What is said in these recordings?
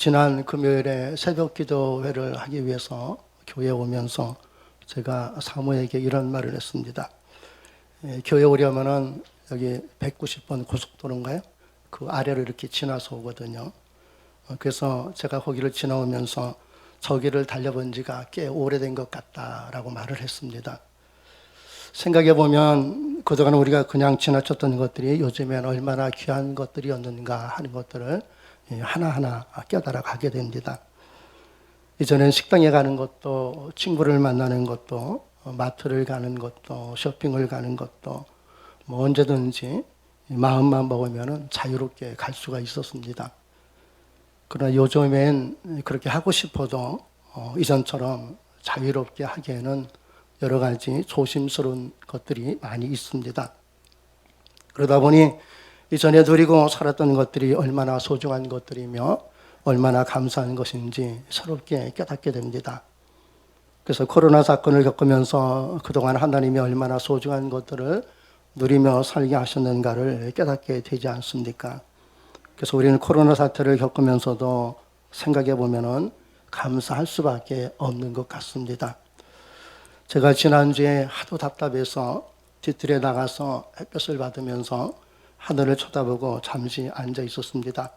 지난 금요일에 새벽 기도회를 하기 위해서 교회에 오면서 제가 사모에게 이런 말을 했습니다. 교회 오려면은 여기 190번 고속도로인가요? 그 아래를 이렇게 지나서 오거든요. 그래서 제가 거기를 지나오면서 저기를 달려본 지가 꽤 오래된 것 같다라고 말을 했습니다. 생각해 보면 그동안 우리가 그냥 지나쳤던 것들이 요즘엔 얼마나 귀한 것들이었는가 하는 것들을 하나하나 깨달아 가게 됩니다. 이전엔 식당에 가는 것도, 친구를 만나는 것도, 마트를 가는 것도, 쇼핑을 가는 것도 뭐 언제든지 마음만 먹으면 자유롭게 갈 수가 있었습니다. 그러나 요즘엔 그렇게 하고 싶어도 이전처럼 자유롭게 하기에는 여러 가지 조심스러운 것들이 많이 있습니다. 그러다 보니 이전에 누리고 살았던 것들이 얼마나 소중한 것들이며 얼마나 감사한 것인지 새롭게 깨닫게 됩니다. 그래서 코로나 사건을 겪으면서 그동안 하나님이 얼마나 소중한 것들을 누리며 살게 하셨는가를 깨닫게 되지 않습니까? 그래서 우리는 코로나 사태를 겪으면서도 생각해 보면은 감사할 수밖에 없는 것 같습니다. 제가 지난주에 하도 답답해서 뒤뜰에 나가서 햇볕을 받으면서 하늘을 쳐다보고 잠시 앉아 있었습니다.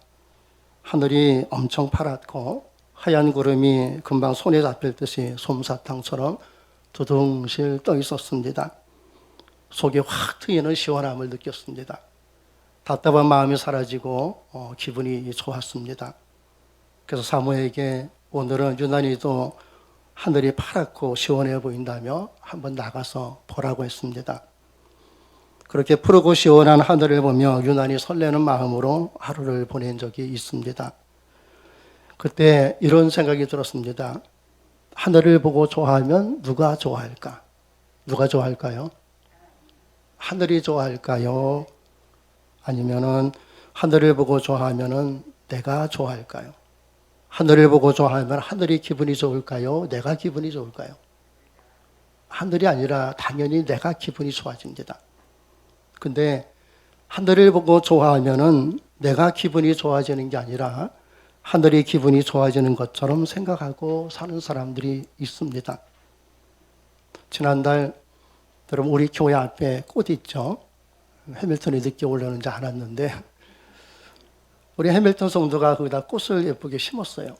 하늘이 엄청 파랗고 하얀 구름이 금방 손에 잡힐 듯이 솜사탕처럼 두둥실 떠 있었습니다. 속이 확 트이는 시원함을 느꼈습니다. 답답한 마음이 사라지고 기분이 좋았습니다. 그래서 사모에게 오늘은 유난히도 하늘이 파랗고 시원해 보인다며 한번 나가서 보라고 했습니다. 그렇게 푸르고 시원한 하늘을 보며 유난히 설레는 마음으로 하루를 보낸 적이 있습니다. 그때 이런 생각이 들었습니다. 하늘을 보고 좋아하면 누가 좋아할까? 누가 좋아할까요? 하늘이 좋아할까요? 아니면은 하늘을 보고 좋아하면은 내가 좋아할까요? 하늘을 보고 좋아하면 하늘이 기분이 좋을까요? 내가 기분이 좋을까요? 하늘이 아니라 당연히 내가 기분이 좋아집니다. 근데 하늘을 보고 좋아하면은 내가 기분이 좋아지는 게 아니라 하늘이 기분이 좋아지는 것처럼 생각하고 사는 사람들이 있습니다. 지난달 여러분 우리 교회 앞에 꽃 있죠? 해밀턴이 늦게 올라오는지 알았는데 우리 해밀턴 성도가 거기다 꽃을 예쁘게 심었어요.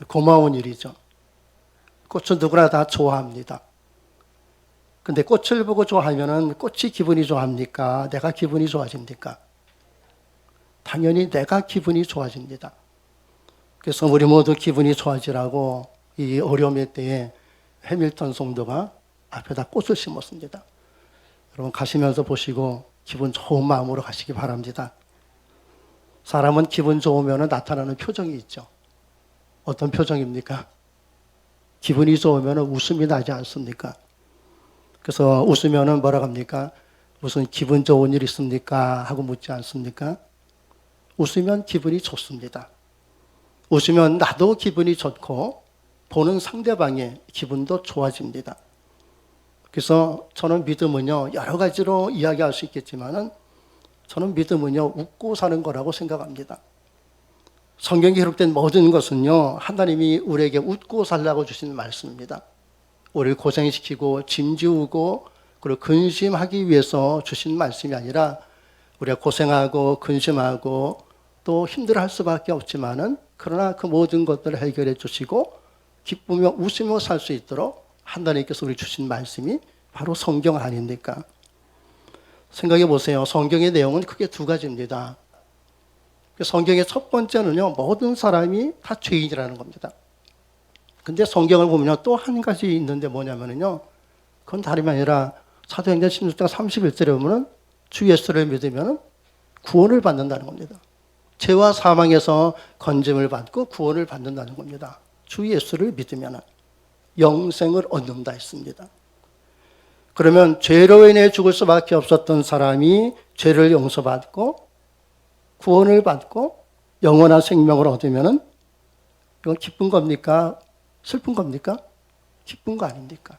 고마운 일이죠. 꽃은 누구나 다 좋아합니다. 근데 꽃을 보고 좋아하면은 꽃이 기분이 좋아합니까? 내가 기분이 좋아집니까? 당연히 내가 기분이 좋아집니다. 그래서 우리 모두 기분이 좋아지라고 이 어려움의 때에 해밀턴 성도가 앞에다 꽃을 심었습니다. 여러분 가시면서 보시고 기분 좋은 마음으로 가시기 바랍니다. 사람은 기분 좋으면 나타나는 표정이 있죠. 어떤 표정입니까? 기분이 좋으면 웃음이 나지 않습니까? 그래서 웃으면 뭐라고 합니까? 무슨 기분 좋은 일 있습니까? 하고 묻지 않습니까? 웃으면 기분이 좋습니다. 웃으면 나도 기분이 좋고 보는 상대방의 기분도 좋아집니다. 그래서 저는 믿음은요, 여러 가지로 이야기할 수 있겠지만은 저는 믿음은요, 웃고 사는 거라고 생각합니다. 성경에 기록된 모든 것은요, 하나님이 우리에게 웃고 살라고 주신 말씀입니다. 우리를 고생시키고 짐지우고 그리고 근심하기 위해서 주신 말씀이 아니라 우리가 고생하고 근심하고 또 힘들어할 수밖에 없지만은 그러나 그 모든 것들을 해결해 주시고 기쁘며 웃으며 살 수 있도록 하나님께서 우리 주신 말씀이 바로 성경 아닙니까? 생각해 보세요. 성경의 내용은 크게 두 가지입니다. 성경의 첫 번째는요, 모든 사람이 다 죄인이라는 겁니다. 근데 성경을 보면 또 한 가지 있는데 뭐냐면요, 그건 다름이 아니라 사도행전 16장 31절에 보면 주 예수를 믿으면 구원을 받는다는 겁니다. 죄와 사망에서 건짐을 받고 구원을 받는다는 겁니다. 주 예수를 믿으면 영생을 얻는다 했습니다. 그러면 죄로 인해 죽을 수밖에 없었던 사람이 죄를 용서받고 구원을 받고 영원한 생명을 얻으면 이건 기쁜 겁니까? 슬픈 겁니까? 기쁜 거 아닙니까?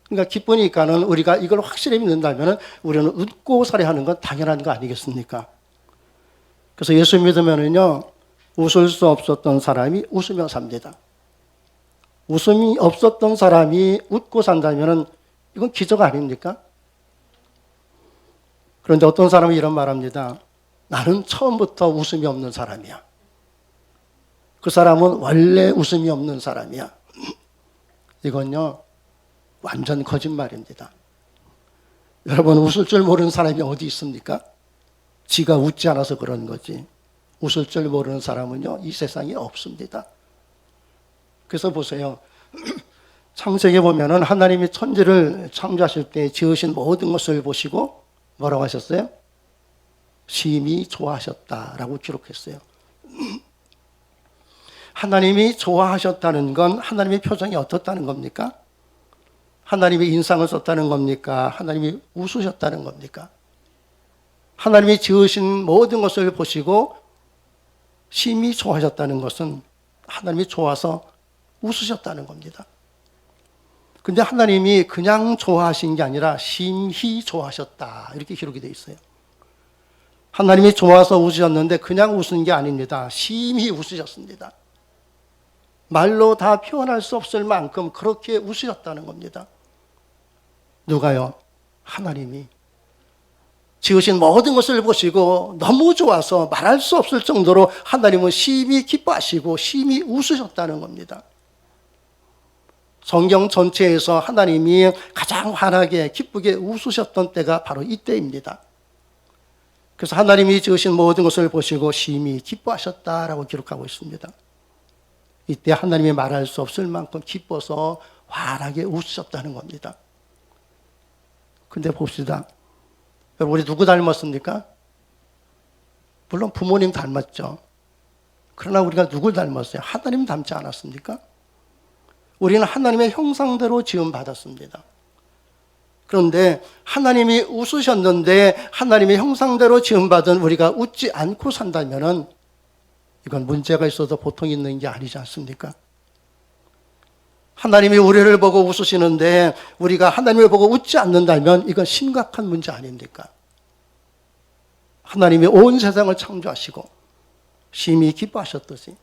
그러니까 기쁘니까는 우리가 이걸 확실히 믿는다면 우리는 웃고 살아야 하는 건 당연한 거 아니겠습니까? 그래서 예수 믿으면은요, 웃을 수 없었던 사람이 웃으며 삽니다. 웃음이 없었던 사람이 웃고 산다면 이건 기적 아닙니까? 그런데 어떤 사람은 이런 말합니다. 나는 처음부터 웃음이 없는 사람이야. 그 사람은 원래 웃음이 없는 사람이야. 이건요, 완전 거짓말입니다. 여러분, 웃을 줄 모르는 사람이 어디 있습니까? 지가 웃지 않아서 그런 거지. 웃을 줄 모르는 사람은요, 이 세상에 없습니다. 그래서 보세요. 창세기에 보면은 하나님이 천지를 창조하실 때 지으신 모든 것을 보시고 뭐라고 하셨어요? 심히 좋아하셨다라고 기록했어요. 하나님이 좋아하셨다는 건 하나님의 표정이 어떻다는 겁니까? 하나님의 인상을 썼다는 겁니까? 하나님이 웃으셨다는 겁니까? 하나님이 지으신 모든 것을 보시고 심히 좋아하셨다는 것은 하나님이 좋아서 웃으셨다는 겁니다. 근데 하나님이 그냥 좋아하신 게 아니라 심히 좋아하셨다 이렇게 기록이 되어 있어요. 하나님이 좋아서 웃으셨는데 그냥 웃은 게 아닙니다. 심히 웃으셨습니다. 말로 다 표현할 수 없을 만큼 그렇게 웃으셨다는 겁니다. 누가요? 하나님이 지으신 모든 것을 보시고 너무 좋아서 말할 수 없을 정도로 하나님은 심히 기뻐하시고 심히 웃으셨다는 겁니다. 성경 전체에서 하나님이 가장 환하게 기쁘게 웃으셨던 때가 바로 이때입니다. 그래서 하나님이 지으신 모든 것을 보시고 심히 기뻐하셨다라고 기록하고 있습니다. 이때 하나님이 말할 수 없을 만큼 기뻐서 환하게 웃으셨다는 겁니다. 근데 봅시다. 여러분, 우리 누구 닮았습니까? 물론 부모님 닮았죠. 그러나 우리가 누굴 닮았어요? 하나님 닮지 않았습니까? 우리는 하나님의 형상대로 지음받았습니다. 그런데 하나님이 웃으셨는데 하나님의 형상대로 지음받은 우리가 웃지 않고 산다면 이건 문제가 있어도 보통 있는 게 아니지 않습니까? 하나님이 우리를 보고 웃으시는데 우리가 하나님을 보고 웃지 않는다면 이건 심각한 문제 아닙니까? 하나님이 온 세상을 창조하시고 심히 기뻐하셨듯이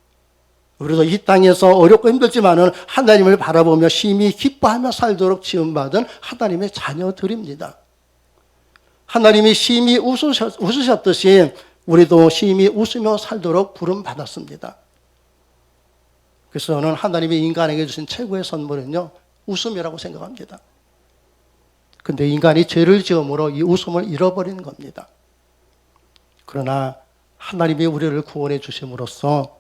우리도 이 땅에서 어렵고 힘들지만은 하나님을 바라보며 심히 기뻐하며 살도록 지음받은 하나님의 자녀들입니다. 하나님이 심히 웃으셨듯이 우리도 심히 웃으며 살도록 부름받았습니다. 그래서 저는 하나님이 인간에게 주신 최고의 선물은요, 웃음이라고 생각합니다. 근데 인간이 죄를 지음으로 이 웃음을 잃어버리는 겁니다. 그러나 하나님이 우리를 구원해 주심으로써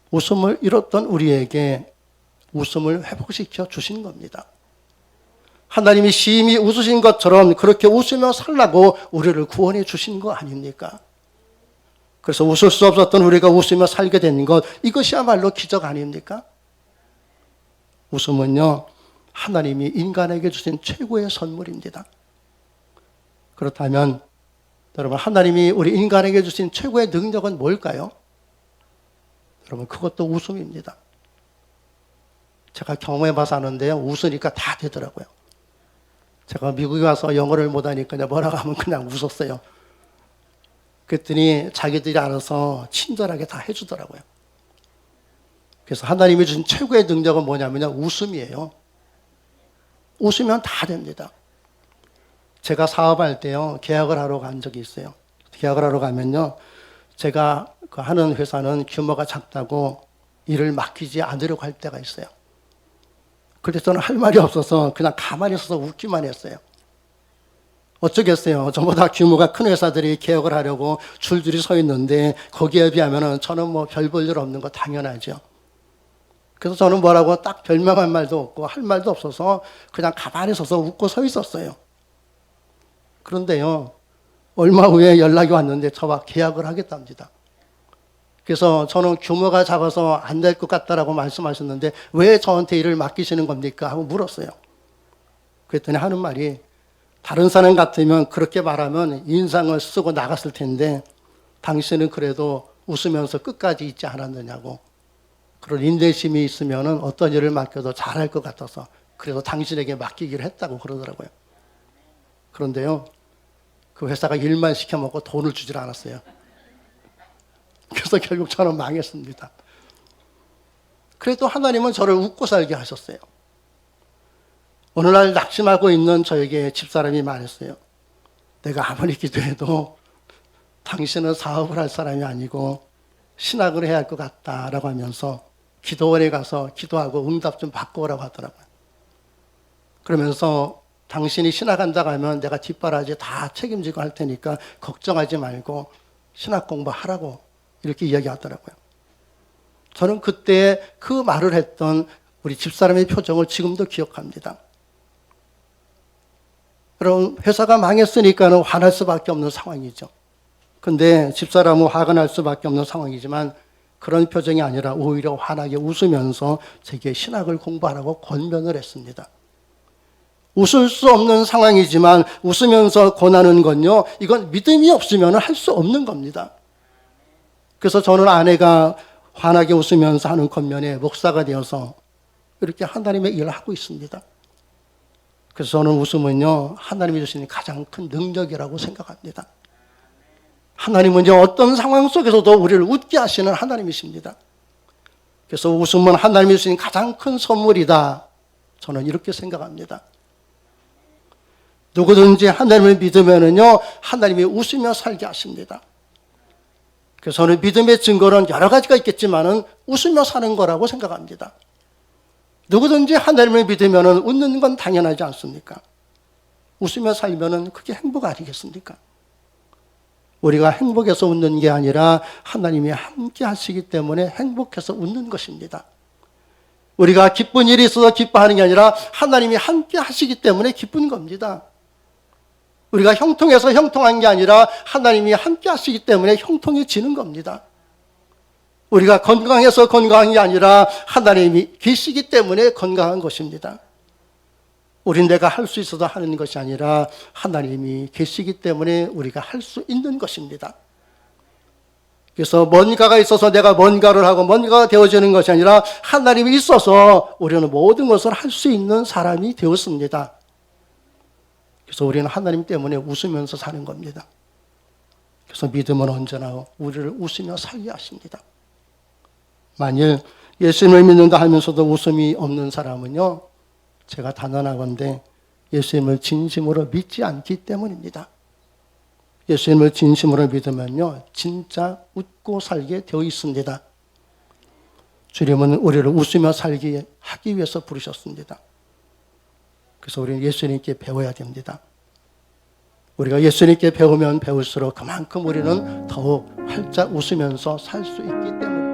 웃음을 잃었던 우리에게 웃음을 회복시켜 주신 겁니다. 하나님이 심히 웃으신 것처럼 그렇게 웃으며 살라고 우리를 구원해 주신 거 아닙니까? 그래서 웃을 수 없었던 우리가 웃으며 살게 된 것, 이것이야말로 기적 아닙니까? 웃음은요, 하나님이 인간에게 주신 최고의 선물입니다. 그렇다면 여러분, 하나님이 우리 인간에게 주신 최고의 능력은 뭘까요? 여러분, 그것도 웃음입니다. 제가 경험해봐서 아는데요, 웃으니까 다 되더라고요. 제가 미국에 와서 영어를 못하니까 뭐라고 하면 그냥 웃었어요. 그랬더니 자기들이 알아서 친절하게 다 해주더라고요. 그래서 하나님이 주신 최고의 능력은 뭐냐면요, 웃음이에요. 웃으면 다 됩니다. 제가 사업할 때요, 계약을 하러 간 적이 있어요. 계약을 하러 가면요, 제가 하는 회사는 규모가 작다고 일을 맡기지 않으려고 할 때가 있어요. 그래서 저는 할 말이 없어서 그냥 가만히 있어서 웃기만 했어요. 어쩌겠어요. 저보다 규모가 큰 회사들이 개혁을 하려고 줄줄이 서 있는데 거기에 비하면 저는 뭐 별 볼 일 없는 거 당연하죠. 그래서 저는 뭐라고 딱 별명할 말도 없고 할 말도 없어서 그냥 가만히 서서 웃고 서 있었어요. 그런데요, 얼마 후에 연락이 왔는데 저와 계약을 하겠답니다. 그래서 저는 규모가 작아서 안 될 것 같다라고 말씀하셨는데 왜 저한테 일을 맡기시는 겁니까? 하고 물었어요. 그랬더니 하는 말이, 다른 사람 같으면 그렇게 말하면 인상을 쓰고 나갔을 텐데 당신은 그래도 웃으면서 끝까지 있지 않았느냐고. 그런 인내심이 있으면 어떤 일을 맡겨도 잘할 것 같아서 그래서 당신에게 맡기기로 했다고 그러더라고요. 그런데요, 그 회사가 일만 시켜먹고 돈을 주질 않았어요. 그래서 결국 저는 망했습니다. 그래도 하나님은 저를 웃고 살게 하셨어요. 어느 날 낙심하고 있는 저에게 집사람이 말했어요. 내가 아무리 기도해도 당신은 사업을 할 사람이 아니고 신학을 해야 할 것 같다라고 하면서 기도원에 가서 기도하고 응답 좀 받고 오라고 하더라고요. 그러면서 당신이 신학한다고 하면 내가 뒷바라지 다 책임지고 할 테니까 걱정하지 말고 신학 공부하라고 이렇게 이야기하더라고요. 저는 그때 그 말을 했던 우리 집사람의 표정을 지금도 기억합니다. 여러분, 회사가 망했으니까는 화날 수밖에 없는 상황이죠. 근데 집사람은 화가 날 수밖에 없는 상황이지만 그런 표정이 아니라 오히려 환하게 웃으면서 제게 신학을 공부하라고 권면을 했습니다. 웃을 수 없는 상황이지만 웃으면서 권하는 건요, 이건 믿음이 없으면 할 수 없는 겁니다. 그래서 저는 아내가 환하게 웃으면서 하는 권면에 목사가 되어서 이렇게 하나님의 일을 하고 있습니다. 그래서 저는 웃음은요, 하나님이 주시는 가장 큰 능력이라고 생각합니다. 하나님은 어떤 상황 속에서도 우리를 웃게 하시는 하나님이십니다. 그래서 웃음은 하나님이 주신 가장 큰 선물이다. 저는 이렇게 생각합니다. 누구든지 하나님을 믿으면은요, 하나님이 웃으며 살게 하십니다. 그래서 저는 믿음의 증거는 여러 가지가 있겠지만은 웃으며 사는 거라고 생각합니다. 누구든지 하나님을 믿으면은 웃는 건 당연하지 않습니까? 웃으며 살면은 그게 행복 아니겠습니까? 우리가 행복해서 웃는 게 아니라 하나님이 함께 하시기 때문에 행복해서 웃는 것입니다. 우리가 기쁜 일이 있어서 기뻐하는 게 아니라 하나님이 함께 하시기 때문에 기쁜 겁니다. 우리가 형통해서 형통한 게 아니라 하나님이 함께 하시기 때문에 형통해지는 겁니다. 우리가 건강해서 건강한 게 아니라 하나님이 계시기 때문에 건강한 것입니다. 우린 내가 할 수 있어서 하는 것이 아니라 하나님이 계시기 때문에 우리가 할 수 있는 것입니다. 그래서 뭔가가 있어서 내가 뭔가를 하고 뭔가가 되어지는 것이 아니라 하나님이 있어서 우리는 모든 것을 할 수 있는 사람이 되었습니다. 그래서 우리는 하나님 때문에 웃으면서 사는 겁니다. 그래서 믿음은 언제나 우리를 웃으며 살게 하십니다. 만일 예수님을 믿는다 하면서도 웃음이 없는 사람은요, 제가 단언하건대 예수님을 진심으로 믿지 않기 때문입니다. 예수님을 진심으로 믿으면요, 진짜 웃고 살게 되어 있습니다. 주님은 우리를 웃으며 살게 하기 위해서 부르셨습니다. 그래서 우리는 예수님께 배워야 됩니다. 우리가 예수님께 배우면 배울수록 그만큼 우리는 더욱 활짝 웃으면서 살 수 있기 때문입니다.